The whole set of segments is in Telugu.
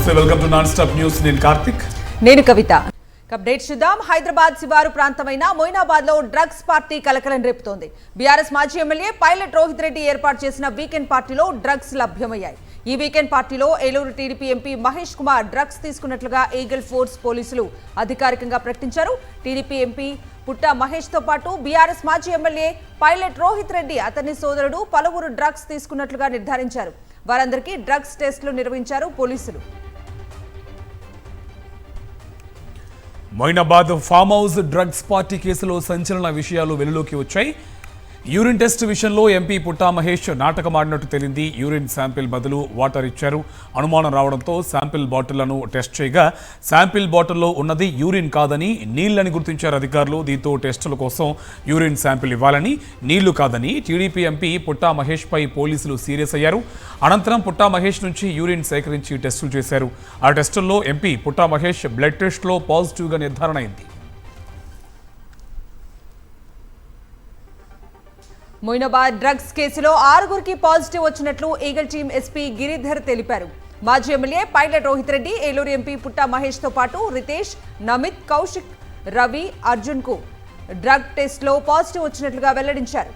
నమస్తే, welcome to non stop news. నేను కార్తిక్, నేను కవిత. అప్డేట్ చూద్దాం. హైదరాబాద్ శివారు ప్రాంతమైన మొయినాబాద్ లో డ్రగ్స్ పార్టీ కలకలం రేపుతోంది. బీఆర్ఎస్ మాజీ ఎమ్మెల్యే పైలట్ రోహిత్ రెడ్డి ఏర్పాటు చేసిన వీకెండ్ పార్టీలో డ్రగ్స్ లభ్యమయ్యాయి. ఈ వీకెండ్ పార్టీలో ఏలూరు టీడీపీ ఎంపీ మహేష్ కుమార్ డ్రగ్స్ తీసుకున్నట్లుగా ఈగల్ ఫోర్స్ పోలీసులు అధికారికంగా ప్రకటించారు. టీడీపీ ఎంపీ పుట్టా మహేష్ తో పాటు బీఆర్ఎస్ మాజీ ఎమ్మెల్యే పైలట్ రోహిత్ రెడ్డి, అతని సోదరుడు పలువురు డ్రగ్స్ తీసుకున్నట్లుగా నిర్ధారించారు. వారందరికీ డ్రగ్స్ టెస్టులు నిర్వహించారు పోలీసులు. Moinabad farm house drugs party కేసులో సంచలన విషయాలు వెలుగులోకి వచ్చాయి. యూరిన్ టెస్ట్ విషయంలో ఎంపీ పుట్టా మహేష్ నాటకమాడినట్టు తేలింది. యూరిన్ శాంపిల్ బదులు వాటర్ ఇచ్చారు. అనుమానం రావడంతో శాంపిల్ బాటిళ్లను టెస్ట్ చేయగా శాంపిల్ బాటిల్లో ఉన్నది యూరిన్ కాదని, నీళ్లని గుర్తించారు అధికారులు. దీంతో టెస్టుల కోసం యూరిన్ శాంపిల్ ఇవ్వాలని, నీళ్లు కాదని టీడీపీ ఎంపీ పుట్టా మహేష్ పై పోలీసులు సీరియస్ అయ్యారు. అనంతరం పుట్టా మహేష్ నుంచి యూరిన్ సేకరించి టెస్టులు చేశారు. ఆ టెస్టుల్లో ఎంపీ పుట్టా మహేష్ బ్లడ్ టెస్ట్లో పాజిటివ్గా నిర్ధారణ అయింది. మొయినాబాద్ డ్రగ్స్ కేసులో 6గురికి పాజిటివ్ వచ్చినట్లు ఈగల్ టీమ్ ఎస్పీ గిరిధర్ తెలిపారు. మాజీ MLA pilot Rohit Reddy, Eluru MP Putta Mahesh తో పాటు రితేష్, నమిత్, కౌశిక్, రవి, అర్జున్ కు డ్రగ్ టెస్ట్ లో పాజిటివ్ వచ్చినట్లుగా వెల్లడించారు.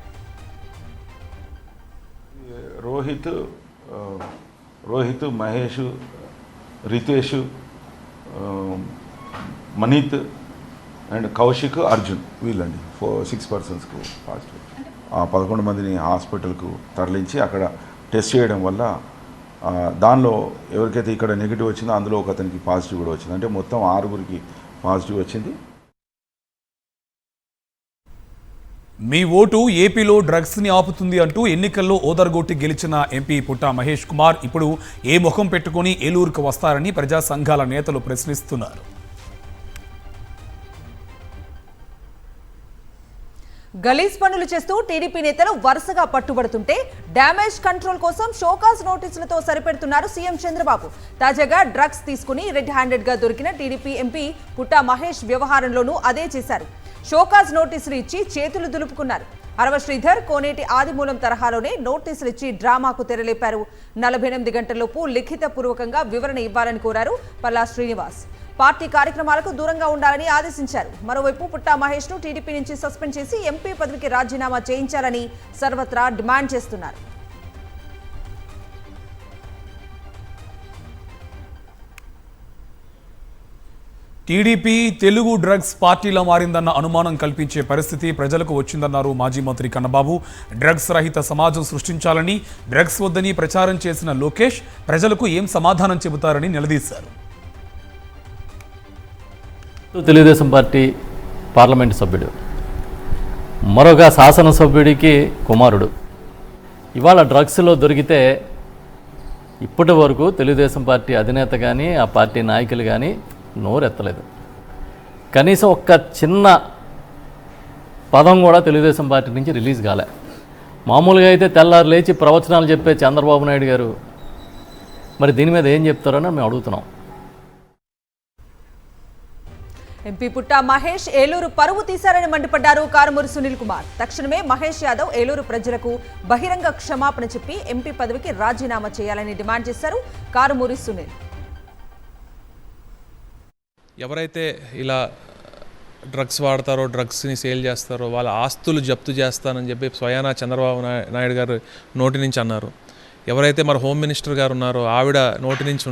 రోహిత్, మహేష్, రితేష్, మనీత్ అండ్ కౌశిక్, అర్జున్, వీళ్ళండి 6 పర్సన్స్కు పాజిటివ్. 11 మందిని హాస్పిటల్కు తరలించి అక్కడ టెస్ట్ చేయడం వల్ల దానిలో ఎవరికైతే ఇక్కడ నెగిటివ్ వచ్చిందో అందులో ఒక అతనికి పాజిటివ్ కూడా వచ్చింది. అంటే మొత్తం 6గురికి పాజిటివ్ వచ్చింది. మీ ఓటు ఏపీలో డ్రగ్స్ని ఆపుతుంది అంటూ ఎన్నికల్లో ఓదరగొట్టి గెలిచిన ఎంపీ పుట్టా మహేష్ కుమార్ ఇప్పుడు ఏ ముఖం పెట్టుకుని ఏలూరుకు వస్తారని ప్రజా సంఘాల నేతలు ప్రశ్నిస్తున్నారు. గలీజ్ పనులు చేస్తూ టీడీపీ నేతలు వరుసగా పట్టుబడుతుంటే డ్యామేజ్ కంట్రోల్ కోసం షోకాజ్ నోటీసులతో సరిపెడుతున్నారు సీఎం చంద్రబాబు. తాజాగా డ్రగ్స్ తీసుకుని రెడ్ హ్యాండెడ్ గా దొరికిన టీడీపీ ఎంపీ పుట్టా మహేష్ వ్యవహారంలోనూ అదే చేశారు. షోకాజ్ నోటీసులు ఇచ్చి చేతులు దులుపుకున్నారు. అరవ శ్రీధర్, కోనేటి ఆదిమూలం తరహాలోనే నోటీసులు ఇచ్చి డ్రామాకు తెరలేపారు. 48 గంటల్లోపు లిఖిత పూర్వకంగా వివరణ ఇవ్వాలని కోరారు పల్లా శ్రీనివాస్. పార్టీ కార్యక్రమాలకు దూరంగా ఉండాలని ఆదేశించారు. మరోవైపు పుట్టా మహేష్ ను టీడీపీ నుంచి సస్పెండ్ చేసి ఎంపీ పదవికి రాజీనామా చేయించాలని సర్వత్రా డిమాండ్ చేస్తున్నారు. టీడీపీ తెలుగు డ్రగ్స్ పార్టీలా మారిందన్న అనుమానం కల్పించే పరిస్థితి ప్రజలకు వచ్చిందన్నారు మాజీ మంత్రి కన్నబాబు. డ్రగ్స్ రహిత సమాజం సృష్టించాలని, డ్రగ్స్ వద్దని ప్రచారం చేసిన లోకేష్ ప్రజలకు ఏం సమాధానం చెబుతారని నిలదీశారు. తెలుగుదేశం పార్టీ పార్లమెంటు సభ్యుడు, మరొక శాసనసభ్యుడికి కుమారుడు ఇవాళ డ్రగ్స్లో దొరికితే ఇప్పటి వరకు తెలుగుదేశం పార్టీ అధినేత కానీ ఆ పార్టీ నాయకులు కానీ నోరెత్తలేదు. కనీసం ఒక్క చిన్న పదం కూడా తెలుగుదేశం పార్టీ నుంచి రిలీజ్ కాలే. మామూలుగా అయితే తెల్లారు లేచి ప్రవచనాలు చెప్పే చంద్రబాబు నాయుడు గారు మరి దీని మీద ఏం చెప్తారని మేము అడుగుతున్నాం. ఎంపీ పుట్టా మహేష్ ఏలూరు పరువు తీశారని మండిపడ్డారు కారుమూరి సునీల్ కుమార్. తక్షణమే మహేష్ యాదవ్ ఏలూరు ప్రజలకు బహిరంగ క్షమాపణ చెప్పి ఎంపీ పదవికి రాజీనామా చేయాలని డిమాండ్ చేశారు కారుమూరి సునీల్. ఎవరైతే ఇలా డ్రగ్స్ వాడతారో, డ్రగ్స్ని సేల్ చేస్తారో వాళ్ళ ఆస్తులు జప్తు చేస్తానని చెప్పి స్వయానా చంద్రబాబు నాయుడు గారు నోటి నుంచి అన్నారు. ఎవరైతే మరి హోమ్ మినిస్టర్ గారు ఉన్నారో ఆవిడ నోటి నుంచి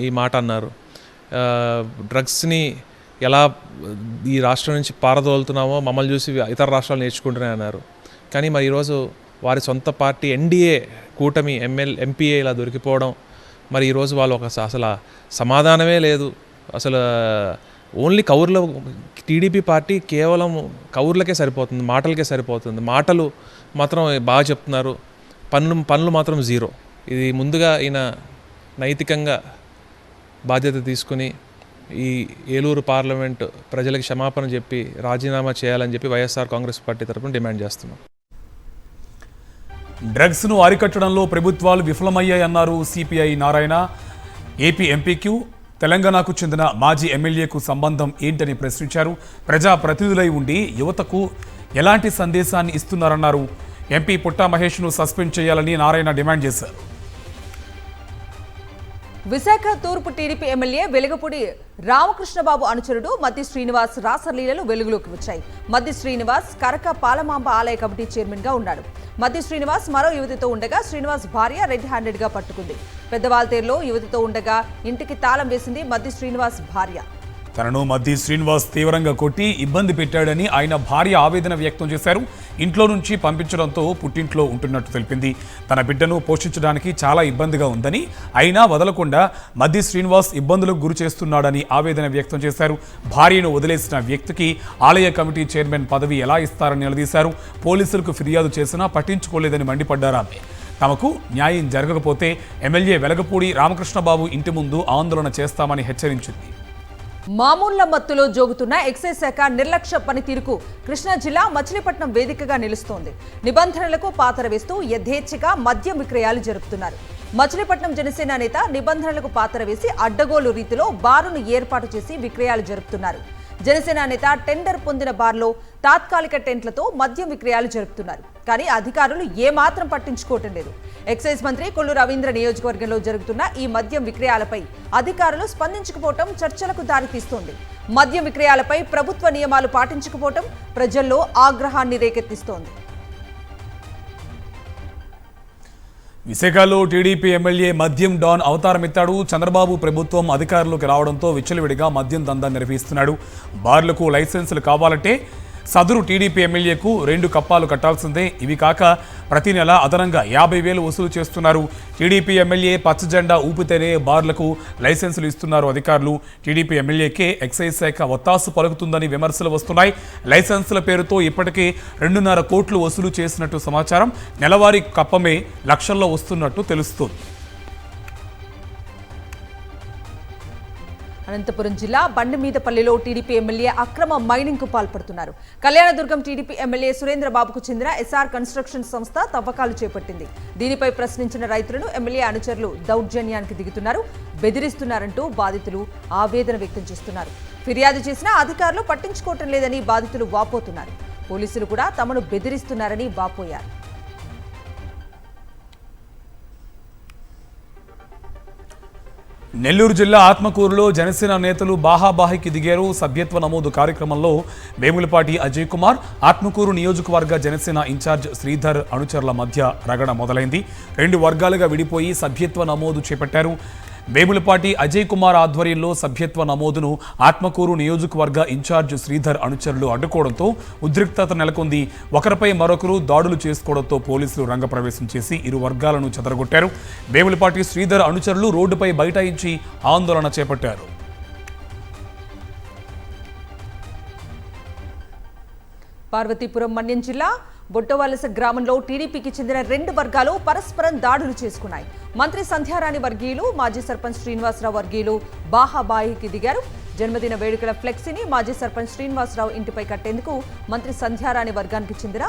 ఈ మాట అన్నారు. డ్రగ్స్ని ఎలా ఈ రాష్ట్రం నుంచి పారదోలుతున్నామో మమ్మల్ని చూసి ఇతర రాష్ట్రాలు నేర్చుకుంటున్నాయి అన్నారు. కానీ మరి ఈరోజు వారి సొంత పార్టీ ఎన్డీఏ కూటమి ఎంపీఏ ఇలా దొరికిపోవడం, మరి ఈరోజు వాళ్ళు అసలు సమాధానమే లేదు. అసలు ఓన్లీ కౌర్ల టీడీపీ పార్టీ కేవలం కౌర్లకే సరిపోతుంది, మాటలకే సరిపోతుంది. మాటలు మాత్రం బాగా చెప్తున్నారు, పనులు మాత్రం జీరో. ఇది ముందుగా ఈయన నైతికంగా బాధ్యత తీసుకుని ఈ ఏలూరు పార్లమెంటు ప్రజలకు క్షమాపణ చెప్పి రాజీనామా చేయాలని చెప్పి వైఎస్ఆర్ కాంగ్రెస్ పార్టీ తరఫున డిమాండ్ చేస్తున్నాం. డ్రగ్స్ను అరికట్టడంలో ప్రభుత్వాలు విఫలమయ్యాయన్నారు సిపిఐ నారాయణ. ఏపీ ఎంపీక్యూ తెలంగాణకు చెందిన మాజీ ఎమ్మెల్యేకు సంబంధం ఏంటని ప్రశ్నించారు. ప్రజాప్రతినిధులై ఉండి యువతకు ఎలాంటి సందేశాన్ని ఇస్తున్నారన్నారు. ఎంపీ పుట్టా మహేష్ను సస్పెండ్ చేయాలని నారాయణ డిమాండ్ చేశారు. విశాఖ తూర్పు టీడీపీ ఎమ్మెల్యే వెలగపూడి రామకృష్ణబాబు అనుచరుడు మద్ది శ్రీనివాస్ రాసలీలలు వెలుగులోకి వచ్చాయి. మద్ది శ్రీనివాస్ కరక పాలమాంబ ఆలయ కమిటీ చైర్మన్ గా ఉన్నాడు. మద్ది శ్రీనివాస్ మరో యువతితో ఉండగా శ్రీనివాస్ భార్య రెడ్ హ్యాండెడ్ గా పట్టుకుంది. పెద్దవాల్తేరులో యువతితో ఉండగా ఇంటికి తాళం వేసింది మద్ది శ్రీనివాస్ భార్య. తనను మద్ది శ్రీనివాస్ తీవ్రంగా కొట్టి ఇబ్బంది పెట్టాడని ఆయన భార్య ఆవేదన వ్యక్తం చేశారు. ఇంట్లో నుంచి పంపించడంతో పుట్టింట్లో ఉంటున్నట్టు తెలిపింది. తన బిడ్డను పోషించడానికి చాలా ఇబ్బందిగా ఉందని, అయినా వదలకుండా మద్ది శ్రీనివాస్ ఇబ్బందులకు గురి చేస్తున్నాడని ఆవేదన వ్యక్తం చేశారు. భార్యను వదిలేసిన వ్యక్తికి ఆలయ కమిటీ చైర్మన్ పదవి ఎలా ఇస్తారని నిలదీశారు. పోలీసులకు ఫిర్యాదు చేసినా పట్టించుకోలేదని మండిపడ్డారు ఆమె. తమకు న్యాయం జరగకపోతే ఎమ్మెల్యే వెలగపూడి రామకృష్ణబాబు ఇంటి ముందు ఆందోళన చేస్తామని హెచ్చరించింది. మామూళ్ల మత్తులో జోగుతున్న ఎక్సైజ్ శాఖ నిర్లక్ష్య పనితీరుకు కృష్ణా జిల్లా మచిలీపట్నం వేదికగా నిలుస్తోంది. నిబంధనలకు పాతర వేస్తూ యథేచ్ఛగా మద్యం విక్రయాలు జరుపుతున్నారు. మచిలీపట్నం జనసేన నేత నిబంధనలకు పాతర వేసి అడ్డగోలు రీతిలో బారును ఏర్పాటు చేసి విక్రయాలు జరుపుతున్నారు. జనసేన నేత టెండర్ పొందిన బార్లో తాత్కాలిక టెంట్లతో మద్యం విక్రయాలు జరుపుతున్నారు. కానీ అధికారులు ఏమాత్రం పట్టించుకోవటం లేదు. ఎక్సైజ్ మంత్రి కొల్లు రవీంద్ర నియోజకవర్గంలో జరుగుతున్న ఈ మద్యం విక్రయాలపై అధికారులు స్పందించకపోవటం చర్చలకు దారితీస్తోంది. మద్యం విక్రయాలపై ప్రభుత్వ నియమాలు పాటించకపోవటం ప్రజల్లో ఆగ్రహాన్ని రేకెత్తిస్తోంది. విశాఖలో టీడీపీ ఎమ్మెల్యే మద్యం డాన్ అవతారమెత్తాడు. చంద్రబాబు ప్రభుత్వం అధికారంలోకి రావడంతో విచ్చలవిడిగా మద్యం దందా నిర్వహిస్తున్నాడు. బార్లకు లైసెన్సులు కావాలంటే సదరు టీడీపీ ఎమ్మెల్యేకు 2 కప్పాలు కట్టాల్సిందే. ఇవి కాక ప్రతి నెల అదనంగా 50,000 వసూలు చేస్తున్నారు. టీడీపీ ఎమ్మెల్యే పచ్చజెండా ఊపితేనే బార్లకు లైసెన్సులు ఇస్తున్నారు అధికారులు. టీడీపీ ఎమ్మెల్యేకే ఎక్సైజ్ శాఖ ఒత్తాసు పలుకుతుందని విమర్శలు వస్తున్నాయి. లైసెన్సుల పేరుతో ఇప్పటికే 2.5 కోట్లు వసూలు చేసినట్టు సమాచారం. నెలవారీ కప్పమే లక్షల్లో వస్తున్నట్టు తెలుస్తోంది. అనంతపురం జిల్లా బండిమీదపల్లిలో టీడీపీ ఎమ్మెల్యే అక్రమ మైనింగ్ కు పాల్పడుతున్నారు. కళ్యాణదుర్గం టీడీపీ ఎమ్మెల్యే సురేంద్రబాబుకు చెందిన ఎస్ఆర్ కన్స్ట్రక్షన్ సంస్థ తవ్వకాలు చేపట్టింది. దీనిపై ప్రశ్నించిన రైతులను ఎమ్మెల్యే అనుచరులు దౌర్జన్యానికి దిగుతున్నారు, బెదిరిస్తున్నారంటూ బాధితులు ఆవేదన వ్యక్తం చేస్తున్నారు. ఫిర్యాదు చేసినా అధికారులు పట్టించుకోవటం లేదని బాధితులు వాపోతున్నారు. పోలీసులు కూడా తమను బెదిరిస్తున్నారని వాపోయారు. నెల్లూరు జిల్లా ఆత్మకూరులో జనసేన నేతలు బాహాబాహికి దిగారు. సభ్యత్వ నమోదు కార్యక్రమంలో వేములపాటి అజయ్ కుమార్, ఆత్మకూరు నియోజకవర్గ జనసేన ఇన్ఛార్జ్ శ్రీధర్ అనుచరుల మధ్య రగడ మొదలైంది. 2 వర్గాలుగా విడిపోయి సభ్యత్వ నమోదు చేపట్టారు. వేములపాటి అజయ్ కుమార్ ఆధ్వర్యంలో సభ్యత్వ నమోదును ఆత్మకూరు నియోజకవర్గ ఇన్ఛార్జ్ శ్రీధర్ అనుచరులు అడ్డుకోవడంతో ఉద్రిక్తత నెలకొంది. ఒకరిపై మరొకరు దాడులు చేసుకోవడంతో పోలీసులు రంగప్రవేశం చేసి ఇరు వర్గాలను చెదరగొట్టారు. వేములపాటి శ్రీధర్ అనుచరులు రోడ్డుపై బైఠాయించి ఆందోళన చేపట్టారు. పార్వతీపురం మన్యం జిల్లా బొట్టవలస గ్రామంలో టీడీపీకి చెందిన 2 వర్గాలు పరస్పరం దాడులు చేసుకున్నాయి. మంత్రి సంధ్యారాణి వర్గీయులు, మాజీ సర్పంచ్ శ్రీనివాసరావు వర్గీయులు బాహాబాయికి దిగారు. జన్మదిన వేడుకల ఫ్లెక్సీని మాజీ సర్పంచ్ శ్రీనివాసరావు ఇంటిపై కట్టేందుకు మంత్రి సంధ్యారాణి వర్గానికి చెందిన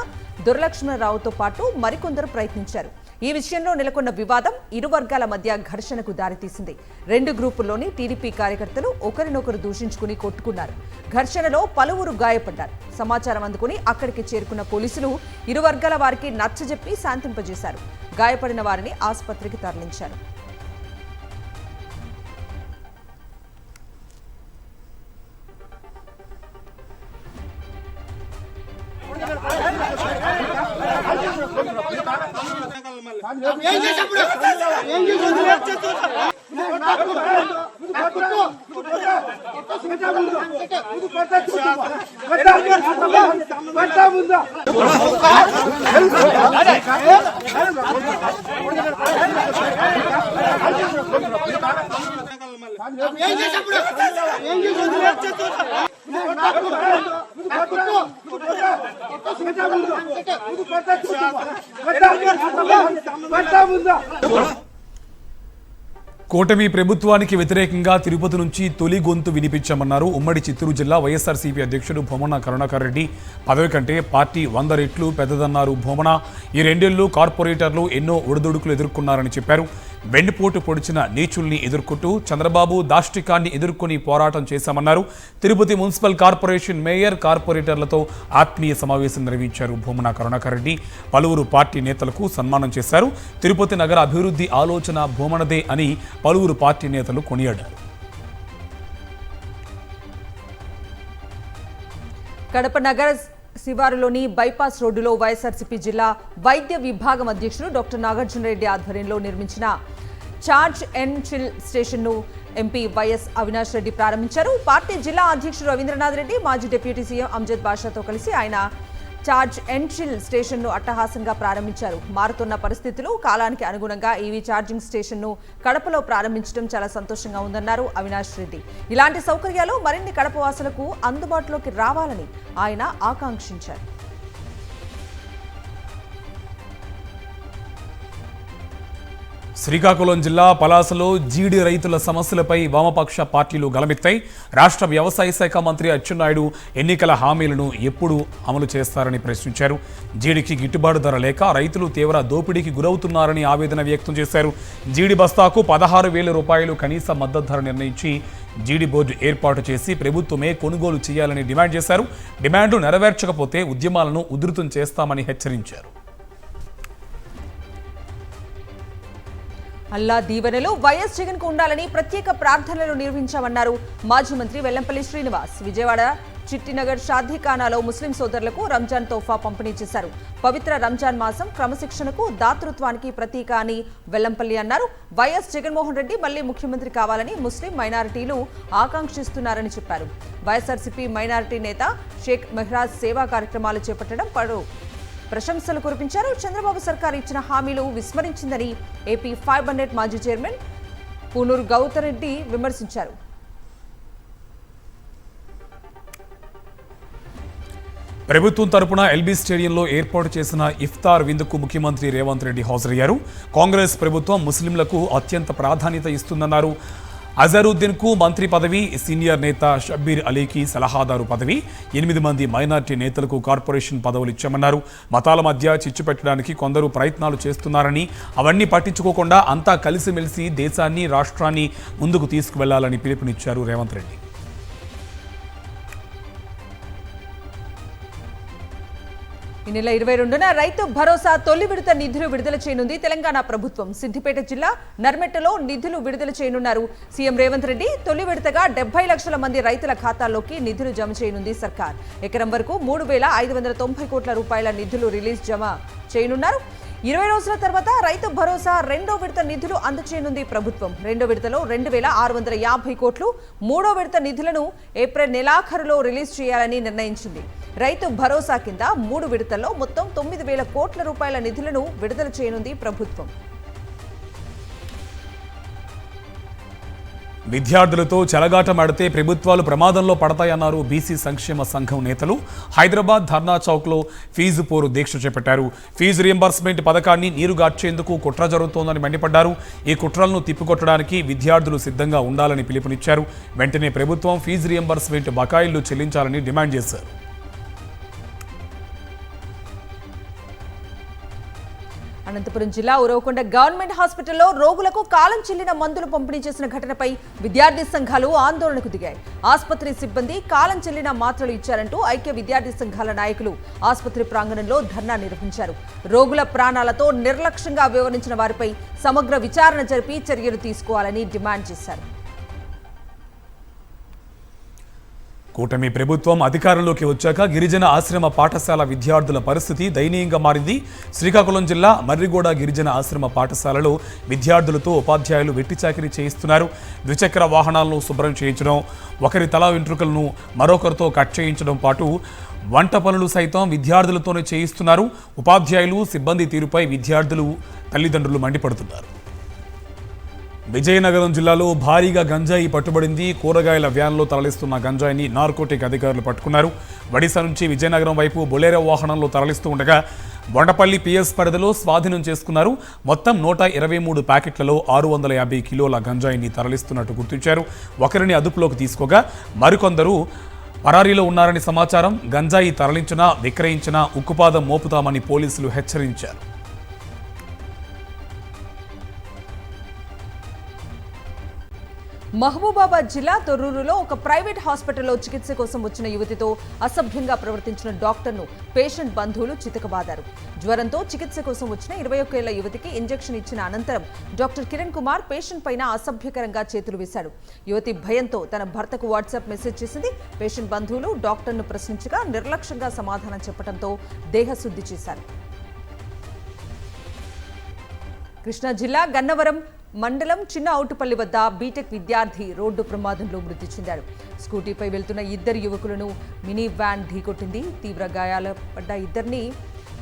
దుర్లక్ష్మణరావుతో పాటు మరికొందరు ప్రయత్నించారు. ఈ విషయంలో నెలకొన్న వివాదం ఇరు వర్గాల మధ్య ఘర్షణకు దారితీసింది. 2 గ్రూపుల్లోని టీడీపీ కార్యకర్తలు ఒకరినొకరు దూషించుకుని కొట్టుకున్నారు. ఘర్షణలో పలువురు గాయపడ్డారు. సమాచారం అందుకుని అక్కడికి చేరుకున్న పోలీసులు ఇరు వర్గాల వారికి నచ్చజెప్పి శాంతింపజేశారు. గాయపడిన వారిని ఆసుపత్రికి తరలించారు. కూటమి ప్రభుత్వానికి వ్యతిరేకంగా తిరుపతి నుంచి తొలి గొంతు వినిపించామన్నారు ఉమ్మడి చిత్తూరు జిల్లా వైఎస్ఆర్సీపీ అధ్యక్షుడు భూమన కరుణాకర్ రెడ్డి. పదవి కంటే పార్టీ 100 రెట్లు పెద్దదన్నారు భూమన. ఈ 2 ఏళ్లు కార్పొరేటర్లు ఎన్నో ఒడిదుడుకులు ఎదుర్కొన్నారని చెప్పారు. వెన్నుపోటు పొడిచిన నీచుల్ని ఎదుర్కొంటూ చంద్రబాబు దాష్టికాన్ని ఎదుర్కొని పోరాటం చేశామన్నారు. తిరుపతి మున్సిపల్ కార్పొరేషన్ మేయర్, కార్పొరేటర్లతో ఆత్మీయ సమావేశం నిర్వహించారు భూమన కరుణాకర్ రెడ్డి. పలువురు పార్టీ నేతలకు సన్మానం చేశారు. తిరుపతి నగర అభివృద్ధి ఆలోచన భూమనదే అని పలువురు పార్టీ నేతలు కొనియాడారు. కడప నగర శివారులోని బైపాస్ రోడ్డులో వైఎస్ఆర్సీపీ జిల్లా వైద్య విభాగం అధ్యక్షుడు డాక్టర్ నాగార్జున రెడ్డి ఆధ్వర్యంలో నిర్మించిన చార్జ్ అండ్ చిల్ స్టేషన్ను ఎంపీ వైఎస్ అవినాష్ రెడ్డి ప్రారంభించారు. పార్టీ జిల్లా అధ్యక్షుడు రవీంద్రనాథ్ రెడ్డి, మాజీ డిప్యూటీ సీఎం అమ్జద్ బాషాతో కలిసి ఆయన చార్జ్ అండ్ చిల్ స్టేషన్ను అట్టహాసంగా ప్రారంభించారు. మారుతున్న పరిస్థితులు, కాలానికి అనుగుణంగా ఈవీ ఛార్జింగ్ స్టేషన్ను కడపలో ప్రారంభించడం చాలా సంతోషంగా ఉందన్నారు అవినాష్ రెడ్డి. ఇలాంటి సౌకర్యాలు మరిన్ని కడప వాసులకు అందుబాటులోకి రావాలని ఆయన ఆకాంక్షించారు. శ్రీకాకుళం జిల్లా పలాసలో జీడి రైతుల సమస్యలపై వామపక్ష పార్టీలు గలమెత్తాయి. రాష్ట్ర వ్యవసాయ శాఖ మంత్రి అచ్చెన్నాయుడు ఎన్నికల హామీలను ఎప్పుడు అమలు చేస్తారని ప్రశ్నించారు. జీడికి గిట్టుబాటు ధర లేక రైతులు తీవ్ర దోపిడీకి గురవుతున్నారని ఆవేదన వ్యక్తం చేశారు. జీడి బస్తాకు 16,000 రూపాయలు కనీస మద్దతు ధర నిర్ణయించి జీడి బోర్డు ఏర్పాటు చేసి ప్రభుత్వమే కొనుగోలు చేయాలని డిమాండ్ చేశారు. డిమాండ్లు నెరవేర్చకపోతే ఉద్యమాలను ఉధృతం చేస్తామని హెచ్చరించారు. అల్లా దీవెనలు వైఎస్ జగన్ కు ఉండాలని ప్రత్యేక ప్రార్థనలు నిర్వహించామన్నారు మాజీ మంత్రి వెల్లంపల్లి శ్రీనివాస్. విజయవాడ చిట్టినగర్ షాదీఖానాలో ముస్లిం సోదరులకు రంజాన్ తోఫా పంపిణీ చేశారు. పవిత్ర రంజాన్ మాసం క్రమశిక్షణకు, దాతృత్వానికి ప్రతీక అని వెల్లంపల్లి అన్నారు. వైఎస్ జగన్మోహన్ రెడ్డి మళ్లీ ముఖ్యమంత్రి కావాలని ముస్లిం మైనారిటీలు ఆకాంక్షిస్తున్నారని చెప్పారు. వైఎస్ఆర్సీపీ మైనారిటీ నేత షేక్ మెహ్రాజ్ సేవా కార్యక్రమాలు చేపట్టడం ప్రశంసలు కురిపించారు. చంద్రబాబు సర్కార్ ఇచ్చిన హామీలు విస్మరించిందని ఏపీ 500 మాజీ చైర్మన్ పూనూరు గౌతరెడ్డి విమర్శించారు. ప్రభుత్వం తరపున ఎల్బీ స్టేడియంలో ఏర్పాటు చేసిన ఇఫ్తార్ విందుకు ముఖ్యమంత్రి రేవంత్ రెడ్డి హాజరయ్యారు. కాంగ్రెస్ ప్రభుత్వం ముస్లింలకు అత్యంత ప్రాధాన్యత ఇస్తుందన్నారు. అజరుద్దీన్కు మంత్రి పదవి, సీనియర్ నేత షబ్బీర్ అలీకి సలహాదారు పదవి, 8 మంది మైనార్టీ నేతలకు కార్పొరేషన్ పదవులు ఇచ్చామన్నారు. మతాల మధ్య చిచ్చు పెట్టడానికి కొందరు ప్రయత్నాలు చేస్తున్నారని, అవన్నీ పట్టించుకోకుండా అంతా కలిసిమెలిసి దేశాన్ని, రాష్ట్రాన్ని ముందుకు తీసుకువెళ్లాలని పిలుపునిచ్చారు రేవంత్ రెడ్డి. ఈ నెల 22న రైతు భరోసా తొలి విడత నిధులు విడుదల చేయనుంది తెలంగాణ ప్రభుత్వం. సిద్దిపేట జిల్లా నర్మెట్టలో నిధులు విడుదల చేయనున్నారు సీఎం రేవంత్ రెడ్డి. తొలి విడతగా 70 లక్షల మంది రైతుల ఖాతాల్లోకి నిధులు జమ చేయనుంది సర్కార్. ఎకరం వరకు 3,590 కోట్ల రూపాయల నిధులు రిలీజ్ జమ చేయనున్నారు. 20 రోజుల తర్వాత రైతు భరోసా రెండో విడత నిధులు అందచేయనుంది ప్రభుత్వం. రెండో విడతలో 2,650 కోట్లు, మూడో విడత నిధులను ఏప్రిల్ నెలాఖరులో రిలీజ్ చేయాలని నిర్ణయించింది. రైతు భరోసా కింద 3 విడతల్లో మొత్తం 9,000 కోట్ల రూపాయల నిధులను విడుదల చేయనుంది ప్రభుత్వం. విద్యార్థులతో చెలగాటమాడితే ప్రభుత్వాలు ప్రమాదంలో పడతాయన్నారు బీసీ సంక్షేమ సంఘం నేతలు. హైదరాబాద్ ధర్నా చౌక్లో ఫీజు పోరు దీక్ష చేపట్టారు. ఫీజు రియంబర్స్మెంట్ పథకాన్ని నీరుగార్చేందుకు కుట్ర జరుగుతోందని మండిపడ్డారు. ఈ కుట్రలను తిప్పికొట్టడానికి విద్యార్థులు సిద్ధంగా ఉండాలని పిలుపునిచ్చారు. వెంటనే ప్రభుత్వం ఫీజు రియంబర్స్మెంట్ బకాయిలు చెల్లించాలని డిమాండ్ చేశారు. అనంతపురం జిల్లా ఉరవకొండ గవర్నమెంట్ హాస్పిటల్లో రోగులకు కాలం చెల్లిన మందులు పంపిణీ చేసిన ఘటనపై విద్యార్థి సంఘాలు ఆందోళనకు దిగాయి. ఆసుపత్రి సిబ్బంది కాలం చెల్లిన మాత్రలు ఇచ్చారంటూ ఐక్య విద్యార్థి సంఘాల నాయకులు ఆసుపత్రి ప్రాంగణంలో ధర్నా నిర్వహించారు. రోగుల ప్రాణాలతో నిర్లక్ష్యంగా వ్యవహరించిన వారిపై సమగ్ర విచారణ జరిపి చర్యలు తీసుకోవాలని డిమాండ్ చేశారు. కూటమి ప్రభుత్వం అధికారంలోకి వచ్చాక గిరిజన ఆశ్రమ పాఠశాల విద్యార్థుల పరిస్థితి దయనీయంగా మారింది. శ్రీకాకుళం జిల్లా మర్రిగూడ గిరిజన ఆశ్రమ పాఠశాలలో విద్యార్థులతో ఉపాధ్యాయులు వెట్టిచాకిరీ చేయిస్తున్నారు. ద్విచక్ర వాహనాలను శుభ్రం చేయించడం, ఒకరి తల వెంట్రుకలను మరొకరితో కట్ చేయించడం పాటు వంట పనులు సైతం విద్యార్థులతోనే చేయిస్తున్నారు. ఉపాధ్యాయులు, సిబ్బంది తీరుపై విద్యార్థులు, తల్లిదండ్రులు మండిపడుతున్నారు. విజయనగరం జిల్లాలో భారీగా గంజాయి పట్టుబడింది. కూరగాయల వ్యాన్లో తరలిస్తున్న గంజాయిని నార్కోటిక్ అధికారులు పట్టుకున్నారు. వడిసా నుంచి విజయనగరం వైపు బొలేరో వాహనంలో తరలిస్తూ ఉండగా బొండపల్లి పిఎస్ పరిధిలో స్వాధీనం చేసుకున్నారు. మొత్తం 123 ప్యాకెట్లలో 650 కిలోల గంజాయిని తరలిస్తున్నట్టు గుర్తించారు. ఒకరిని అదుపులోకి తీసుకోగా మరికొందరు పరారీలో ఉన్నారని సమాచారం. గంజాయి తరలించినా, విక్రయించినా ఉక్కుపాదం మోపుతామని పోలీసులు హెచ్చరించారు. మహబూబాబాద్ జిల్లా తొర్రూరులో ఒక ప్రైవేట్ హాస్పిటల్లో చికిత్స కోసం వచ్చిన యువతితో అసభ్యంగా ప్రవర్తించిన డాక్టర్ను పేషెంట్ బంధువులు చితకబాదారు. జ్వరంతో చికిత్స కోసం వచ్చిన 21 ఏళ్ల యువతికి ఇంజెక్షన్ ఇచ్చిన అనంతరం డాక్టర్ కిరణ్ కుమార్ పేషెంట్ పైన అసభ్యకరంగా చేతులు వేశాడు. యువతి భయంతో తన భర్తకు వాట్సాప్ మెసేజ్ చేసింది. పేషెంట్ బంధువులు డాక్టర్ను ప్రశ్నించగా నిర్లక్ష్యంగా సమాధానం చెప్పడంతో దేహశుద్ధి చేశారు. కృష్ణా జిల్లా గన్నవరం మండలం చిన్న ఔటుపల్లి వద్ద బీటెక్ విద్యార్థి రోడ్డు ప్రమాదంలో మృతి చెందాడు. స్కూటీపై వెళ్తున్న ఇద్దరు యువకులను మినీ వ్యాన్ ఢీకొట్టింది. తీవ్ర గాయాల పడ్డ ఇద్దరిని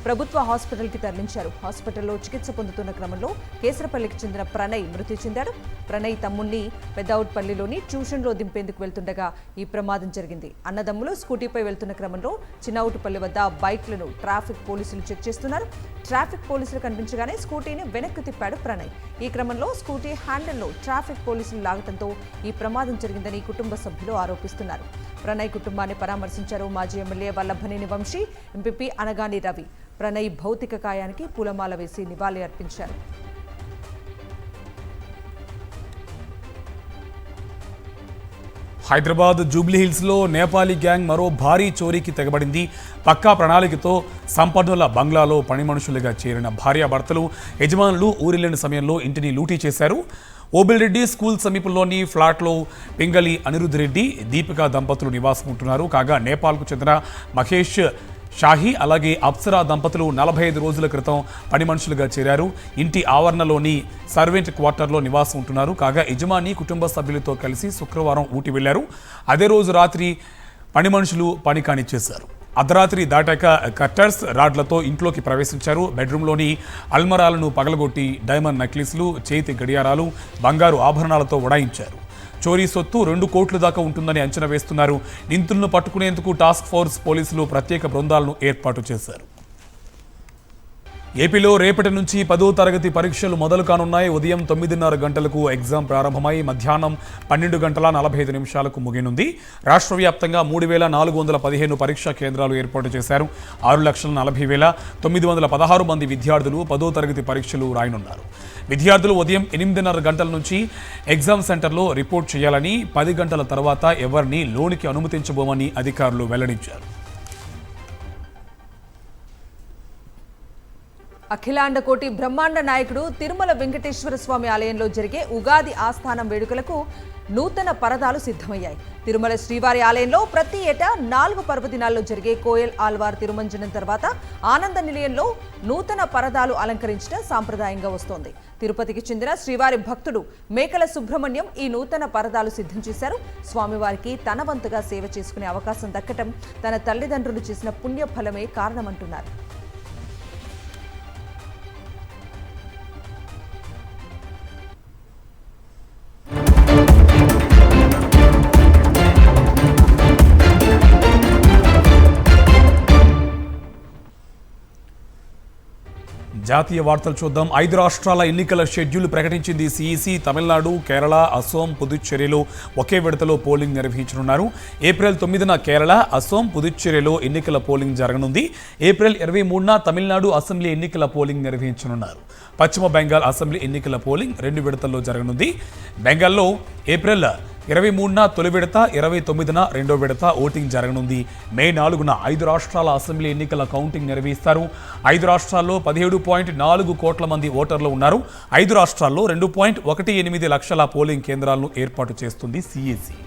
ప్రభుత్వ హాస్పిటల్కి తరలించారు. హాస్పిటల్లో చికిత్స పొందుతున్న క్రమంలో కేసరపల్లికి చెందిన ప్రణయ్ మృతి చెందాడు. ప్రణయ్ తమ్ముణ్ణి పెద్దౌట్పల్లిలోని ట్యూషన్లో దింపేందుకు వెళ్తుండగా ఈ ప్రమాదం జరిగింది. అన్నదమ్ములు స్కూటీపై వెళ్తున్న క్రమంలో చిన్నౌటుపల్లి వద్ద బైక్లను ట్రాఫిక్ పోలీసులు చెక్ చేస్తున్నారు. ట్రాఫిక్ పోలీసులు కనిపించగానే స్కూటీని వెనక్కి తిప్పాడు ప్రణయ్. ఈ క్రమంలో స్కూటీ హ్యాండిల్లో ట్రాఫిక్ పోలీసులు లాగడంతో ఈ ప్రమాదం జరిగిందని కుటుంబ సభ్యులు ఆరోపిస్తున్నారు. ప్రణయ్ కుటుంబాన్ని పరామర్శించారు మాజీ ఎమ్మెల్యే వల్లభనేని వంశీ, ఎంపీపీ అనగాని రవి. ప్రణయ్ భౌతిక కాయానికి పూలమాల వేసి నివాళి అర్పించారు. హైదరాబాద్ జూబ్లీహిల్స్లో నేపాలీ గ్యాంగ్ మరో భారీ చోరీకి తెగబడింది. పక్కా ప్రణాళికతో సంపన్నుల బంగ్లాలో పని మనుషులుగా చేరిన భార్యాభర్తలు యజమానులు ఊరిలేని సమయంలో ఇంటిని లూటీ చేశారు. ఓబిల్రెడ్డి స్కూల్ సమీపంలోని ఫ్లాట్లో పింగళి అనిరుద్ధ్ రెడ్డి, దీపిక దంపతులు నివాసం ఉంటున్నారు. కాగా నేపాల్కు చెందిన మహేష్ షాహీ అలాగే అప్సరా దంపతులు 45 రోజుల క్రితం పని మనుషులుగా చేరారు. ఇంటి ఆవరణలోని సర్వెంట్ క్వార్టర్లో నివాసం ఉంటున్నారు. కాగా యజమాని కుటుంబ సభ్యులతో కలిసి శుక్రవారం ఊటీ వెళ్లారు. అదే రోజు రాత్రి పని మనుషులు పని కానిచ్చేశారు. అర్ధరాత్రి దాటాక కట్టర్స్ రాడ్లతో ఇంట్లోకి ప్రవేశించారు. బెడ్రూమ్లోని అల్మరాలను పగలగొట్టి డైమండ్ నెక్లెస్లు, చేతి గడియారాలు, బంగారు ఆభరణాలతో ఉడాయించారు. చోరీ సొత్తు 2 కోట్ల దాకా ఉంటుందని అంచనా వేస్తున్నారు. నిందితులను పట్టుకునేందుకు టాస్క్ ఫోర్స్ పోలీసులు ప్రత్యేక బృందాలను ఏర్పాటు చేశారు. ఏపీలో రేపటి నుంచి 10వ తరగతి పరీక్షలు మొదలు కానున్నాయి. ఉదయం 9:30 గంటలకు ఎగ్జామ్ ప్రారంభమై మధ్యాహ్నం 12 గంటల 45 నిమిషాలకు ముగినుంది. రాష్ట్ర వ్యాప్తంగా 3,415 పరీక్షా కేంద్రాలు ఏర్పాటు చేశారు. 6,40,916 మంది విద్యార్థులు 10వ తరగతి పరీక్షలు రాయనున్నారు. విద్యార్థులు ఉదయం 8:30 గంటల నుంచి ఎగ్జామ్ సెంటర్లో రిపోర్ట్ చేయాలని, 10 గంటల తర్వాత ఎవరిని లోనికి అనుమతించబోమని అధికారులు వెల్లడించారు. అఖిలాండ కోటి బ్రహ్మాండ నాయకుడు తిరుమల వెంకటేశ్వర స్వామి ఆలయంలో జరిగే ఉగాది ఆస్థానం వేడుకలకు నూతన పరదాలు సిద్ధమయ్యాయి. తిరుమల శ్రీవారి ఆలయంలో ప్రతి ఏటా 4 పర్వదినాల్లో జరిగే కోయల్ ఆల్వార్ తిరుమంజనం తర్వాత ఆనంద నిలయంలో నూతన పరదాలు అలంకరించడం సాంప్రదాయంగా వస్తోంది. తిరుపతికి చెందిన శ్రీవారి భక్తుడు మేకల సుబ్రహ్మణ్యం ఈ నూతన పరదాలు సిద్ధం చేశారు. స్వామివారికి తన వంతుగా సేవ చేసుకునే అవకాశం దక్కటం తన తల్లిదండ్రులు చేసిన పుణ్యఫలమే కారణమంటున్నారు. జాతీయ వార్తలు చూద్దాం. 5 రాష్ట్రాల ఎన్నికల షెడ్యూల్ ప్రకటించింది సిఈసి. తమిళనాడు, కేరళ, అసోం, పుదుచ్చేరిలో ఒకే విడతలో పోలింగ్ నిర్వహించనున్నారు. ఏప్రిల్ 9న కేరళ, అసోం, పుదుచ్చేరిలో ఎన్నికల పోలింగ్ జరగనుంది. ఏప్రిల్ 23న తమిళనాడు అసెంబ్లీ ఎన్నికల పోలింగ్ నిర్వహించనున్నారు. పశ్చిమ బెంగాల్ అసెంబ్లీ ఎన్నికల పోలింగ్ 2 విడతల్లో జరగనుంది. బెంగాల్లో ఏప్రిల్ 23న తొలి విడత, 29న రెండో విడత ఓటింగ్ జరగనుంది. మే 4న 5 రాష్ట్రాల అసెంబ్లీ ఎన్నికల కౌంటింగ్ నిర్వహిస్తారు. 5 రాష్ట్రాల్లో 17.4 కోట్ల మంది ఓటర్లు ఉన్నారు. 5 రాష్ట్రాల్లో 2.18 లక్షల పోలింగ్ కేంద్రాలను ఏర్పాటు చేస్తుంది సిఈసి.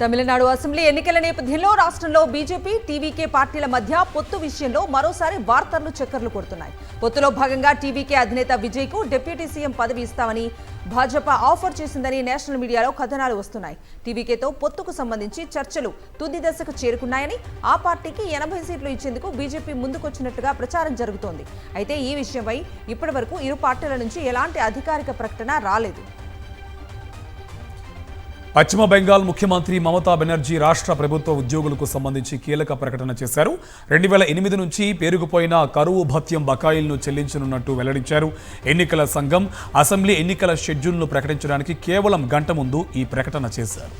తమిళనాడు అసెంబ్లీ ఎన్నికల నేపథ్యంలో రాష్ట్రంలో బీజేపీ, టీవీకే పార్టీల మధ్య పొత్తు విషయంలో మరోసారి వార్తలు చక్కర్లు కొడుతున్నాయి. పొత్తులో భాగంగా టీవీకే అధినేత విజయ్కు డిప్యూటీ సీఎం పదవి ఇస్తామని భాజపా ఆఫర్ చేసిందని నేషనల్ మీడియాలో కథనాలు వస్తున్నాయి. టీవీకేతో పొత్తుకు సంబంధించి చర్చలు తుది దశకు చేరుకున్నాయని, ఆ పార్టీకి 80 సీట్లు ఇచ్చేందుకు బీజేపీ ముందుకొచ్చినట్టుగా ప్రచారం జరుగుతోంది. అయితే ఈ విషయమై ఇప్పటివరకు ఇరు పార్టీల నుంచి ఎలాంటి అధికారిక ప్రకటన రాలేదు. పశ్చిమ బెంగాల్ ముఖ్యమంత్రి మమతా బెనర్జీ రాష్ట్ర ప్రభుత్వ ఉద్యోగులకు సంబంధించి కీలక ప్రకటన చేశారు. 2008 నుంచి పేరుకుపోయిన కరువు భత్యం బకాయిలను చెల్లించనున్నట్టు వెల్లడించారు. ఎన్నికల సంఘం అసెంబ్లీ ఎన్నికల షెడ్యూల్ను ప్రకటించడానికి కేవలం గంట ముందు ఈ ప్రకటన చేశారు.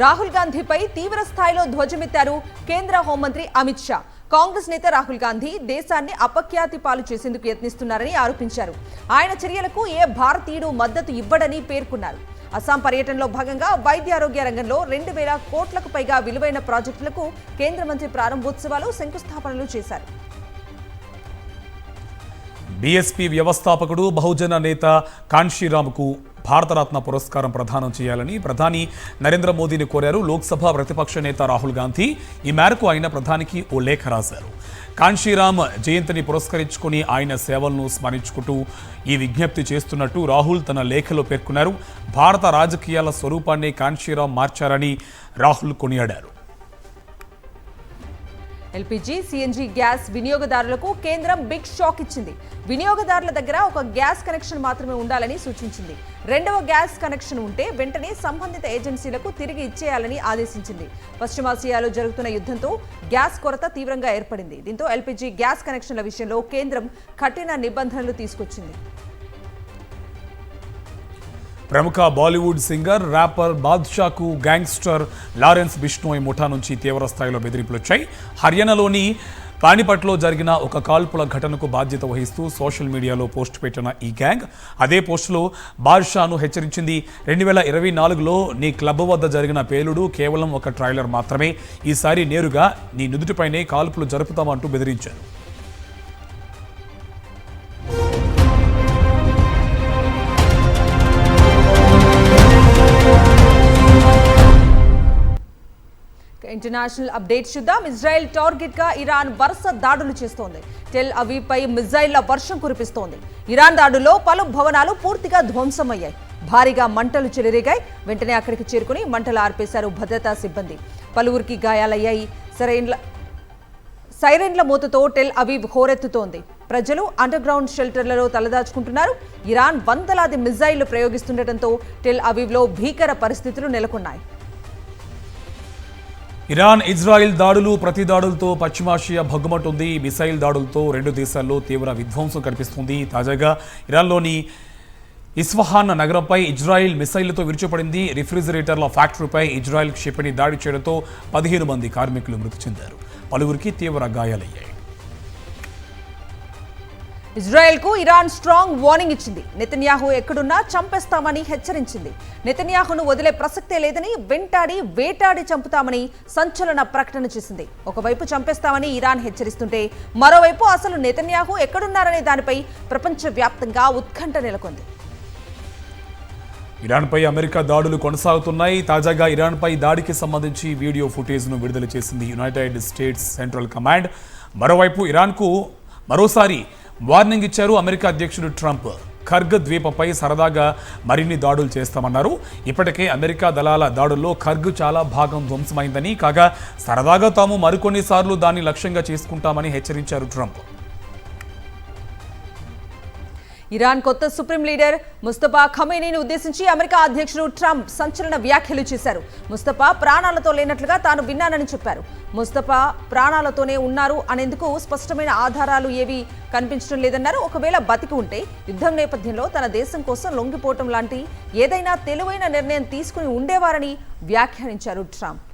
రాహుల్ గాంధీపై తీవ్ర స్థాయిలో ధ్వజమెత్తారు కేంద్ర హోంమంత్రి అమిత్ షా. కాంగ్రెస్ నేత రాహుల్ గాంధీ దేశాన్ని అపఖ్యాతి పాలు చేసేందుకు యత్నిస్తున్నారని ఆరోపించారు. ఆయన చర్యలకు ఏ భారతీయుడు మద్దతు ఇవ్వడని పేర్కొన్నారు. అస్సాం పర్యటనలో భాగంగా వైద్యారోగ్య రంగంలో 2,000 కోట్లకు పైగా విలువైన ప్రాజెక్టులకు కేంద్ర మంత్రి ప్రారంభోత్సవాలు, శంకుస్థాపనలు చేశారు. బీఎస్పీ వ్యవస్థాపకుడు బహుజన నేత కాన్షీరామ్కు భారతరత్న పురస్కారం ప్రదానం చేయాలని ప్రధాని నరేంద్ర మోదీని కోరారు లోక్సభ ప్రతిపక్ష నేత రాహుల్ గాంధీ. ఈ మేరకు ఆయన ప్రధానికి ఓ లేఖ రాశారు. కాన్షీరామ్ జయంతిని పురస్కరించుకుని ఆయన సేవలను స్మరించుకుంటూ ఈ విజ్ఞప్తి చేస్తున్నట్టు రాహుల్ తన లేఖలో పేర్కొన్నారు. భారత రాజకీయాల స్వరూపాన్ని కాన్షీరామ్ మార్చారని రాహుల్ కొనియాడారు. ఎల్పీజీ, సీఎన్జీ గ్యాస్ వినియోగదారులకు కేంద్రం బిగ్ షాక్ ఇచ్చింది. వినియోగదారుల దగ్గర ఒక గ్యాస్ కనెక్షన్ మాత్రమే ఉండాలని సూచించింది. 2వ గ్యాస్ కనెక్షన్ ఉంటే వెంటనే సంబంధిత ఏజెన్సీలకు తిరిగి ఇచ్చేయాలని ఆదేశించింది. పశ్చిమాసియాలో జరుగుతున్న యుద్ధంతో గ్యాస్ కొరత తీవ్రంగా ఏర్పడింది. దీంతో ఎల్పీజీ గ్యాస్ కనెక్షన్ల విషయంలో కేంద్రం కఠిన నిబంధనలు తీసుకొచ్చింది. ప్రముఖ బాలీవుడ్ సింగర్, ర్యాపర్ బాద్షాకు గ్యాంగ్స్టర్ లారెన్స్ బిష్నోయ్ ముఠా నుంచి తీవ్ర స్థాయిలో బెదిరింపులు వచ్చాయి. హర్యానాలోని పానిపట్లో జరిగిన ఒక కాల్పుల ఘటనకు బాధ్యత వహిస్తూ సోషల్ మీడియాలో పోస్ట్ పెట్టిన ఈ గ్యాంగ్ అదే పోస్టులో బాద్షాను హెచ్చరించింది. 2024లో నీ క్లబ్ వద్ద జరిగిన పేలుడు కేవలం ఒక ట్రైలర్ మాత్రమే, ఈసారి నేరుగా నీ నుదుటిపైనే కాల్పులు జరుపుతామంటూ బెదిరించారు. ఇంటర్నేషనల్ అప్డేట్స్ చూద్దాం. ఇజ్రాయెల్ టార్గెట్ గా ఇరాన్ వరుస దాడులు చేస్తోంది. టెల్ అవీవ్ పై మిజైళ్ల వర్షం కురిపిస్తోంది. ఇరాన్ దాడుల్లో పలు భవనాలు పూర్తిగా ధ్వంసమయ్యాయి. భారీగా మంటలు చెలరేగాయి. వెంటనే అక్కడికి చేరుకుని మంటలు ఆర్పేశారు భద్రతా సిబ్బంది. పలువురికి గాయాలయ్యాయి. సైరన్ల మూతతో టెల్ అవీవ్ హోరెత్తుతోంది. ప్రజలు అండర్ గ్రౌండ్ షెల్టర్లలో తలదాచుకుంటున్నారు. ఇరాన్ వందలాది మిజైళ్లు ప్రయోగిస్తుండటంతో టెల్ అవీవ్లో భీకర పరిస్థితులు నెలకొన్నాయి. ఇరాన్ ఇజ్రాయిల్ దాడులు, ప్రతి దాడులతో పశ్చిమాసియా భగ్గుమంటుంది. మిసైల్ దాడులతో 2 దేశాల్లో తీవ్ర విధ్వంసం కనిపిస్తుంది. తాజాగా ఇరాన్లోని ఇస్ఫహాన్ నగరంపై ఇజ్రాయిల్ మిసైళ్లతో విరుచుపడింది. రిఫ్రిజిరేటర్ల ఫ్యాక్టరీపై ఇజ్రాయిల్ క్షిపణి దాడి చేయడంతో 15 మంది కార్మికులు మృతి చెందారు. పలువురికి తీవ్ర గాయాలయ్యాయి. ఇజ్రాయెల్కు ఇరాన్ స్ట్రాంగ్ వార్నింగ్ ఇచ్చింది. నెతన్యాహు ఎక్కడున్నా చంపేస్తామని హెచ్చరించింది. నెతన్యాహును వదిలే ప్రసక్తే లేదని, వేటాడి చంపుతామని సంచలన ప్రకటన చేసింది. ఒకవైపు చంపేస్తామని ఇరాన్ హెచ్చరిస్తుంటే మరోవైపు అసలు నెతన్యాహు ఎక్కడున్నారనే దానిపై ప్రపంచవ్యాప్తంగా ఉత్కంఠ నెలకొంది. ఇరాన్పై అమెరికా దాడులు కొనసాగుతున్నాయి. తాజాగా ఇరాన్పై దాడికి సంబంధించి వీడియో ఫుటేజ్ను విడుదల చేసింది యునైటెడ్ స్టేట్స్ సెంట్రల్ కమాండ్. మరోవైపు ఇరాన్కు మరోసారి వార్నింగ్ ఇచ్చారు అమెరికా అధ్యక్షుడు ట్రంప్. ఖర్గ్ ద్వీపంపై సరదాగా మరిన్ని దాడులు చేస్తామన్నారు. ఇప్పటికే అమెరికా దళాల దాడుల్లో ఖర్గ్ చాలా భాగం ధ్వంసమైందని, కాగా సరదాగా తాము మరికొన్నిసార్లు దాన్ని లక్ష్యంగా చేసుకుంటామని హెచ్చరించారు ట్రంప్. ఇరాన్ కొత్త సుప్రీం లీడర్ ముస్తఫా ఖమేనీని ఉద్దేశించి అమెరికా అధ్యక్షుడు ట్రంప్ సంచలన వ్యాఖ్యలు చేశారు. ముస్తఫా ప్రాణాలతో లేనట్లుగా తాను విన్నానని చెప్పారు. ముస్తఫా ప్రాణాలతోనే ఉన్నారు అనేందుకు స్పష్టమైన ఆధారాలు ఏవీ కనిపించడం లేదన్నారు. ఒకవేళ బతికి ఉంటే యుద్ధం నేపథ్యంలో తన దేశం కోసం లొంగిపోవటం లాంటి ఏదైనా తెలివైన నిర్ణయం తీసుకుని ఉండేవారని వ్యాఖ్యానించారు Trump.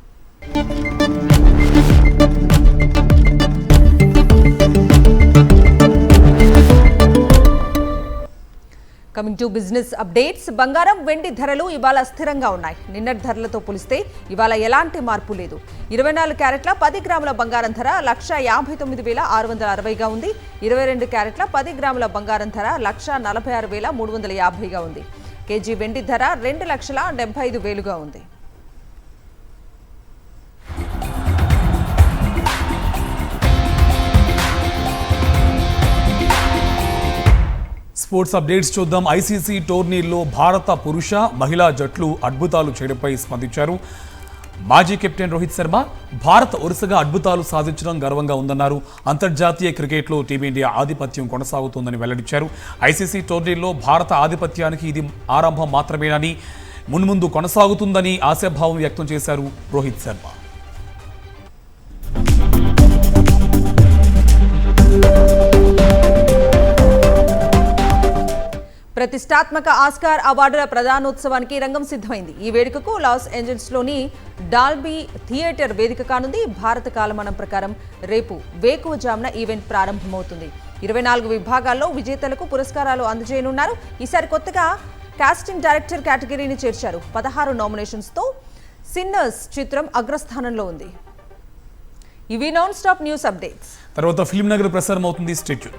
Coming to business updates. బంగారం, వెండి ధరలు ఇవాళ స్థిరంగా ఉన్నాయి. నిన్నటి ధరలతో పోలిస్తే ఇవాళ ఎలాంటి మార్పు లేదు. 24 క్యారెట్ల 10 గ్రాముల బంగారం ధర 1,59,660గా ఉంది. 22 క్యారెట్ల 10 గ్రాముల బంగారం ధర 1,46,350గా ఉంది. కేజీ వెండి ధర 2,75,000గా ఉంది. స్పోర్ట్స్ అప్డేట్స్ చూద్దాం. ఐసీసీ టోర్నీల్లో భారత పురుష, మహిళా జట్లు అద్భుతాలు చేయడంపై స్పందించారు. మాజీ కెప్టెన్ రోహిత్ శర్మ భారత్ వరుసగా అద్భుతాలు సాధించడం గర్వంగా ఉందన్నారు. అంతర్జాతీయ క్రికెట్లో టీమిండియా ఆధిపత్యం కొనసాగుతోందని వెల్లడించారు. ఐసీసీ టోర్నీల్లో భారత ఆధిపత్యానికి ఇది ఆరంభం మాత్రమేనని, మున్ముందు కొనసాగుతుందని ఆశాభావం వ్యక్తం చేశారు రోహిత్ శర్మ. ప్రతిష్టాత్మక ఆస్కార్ అవార్డుల ప్రదానోత్సవానికి రంగం సిద్ధమైంది. ఈ వేడుకకు లాస్ ఏంజల్స్లోని డాల్బీ థియేటర్ వేదిక కానుంది. భారత కాలమానం ప్రకారం రేపు వేకువజామున ఈవెంట్ ప్రారంభమవుతుంది. 24 విభాగాల్లో విజేతలకు పురస్కారాలు అందజేయనున్నారు. ఈసారి కొత్తగా కాస్టింగ్ డైరెక్టర్ కేటగిరీని చేర్చారు. 16 నామినేషన్స్తో సిన్నర్స్ చిత్రం అగ్రస్థానంలో ఉంది. ఇవి నాన్ స్టాప్ న్యూస్ అప్డేట్స్. తర్వాత ఫిల్మ్ నగర్ ప్రసారం అవుతుంది. స్టేట్యూన్.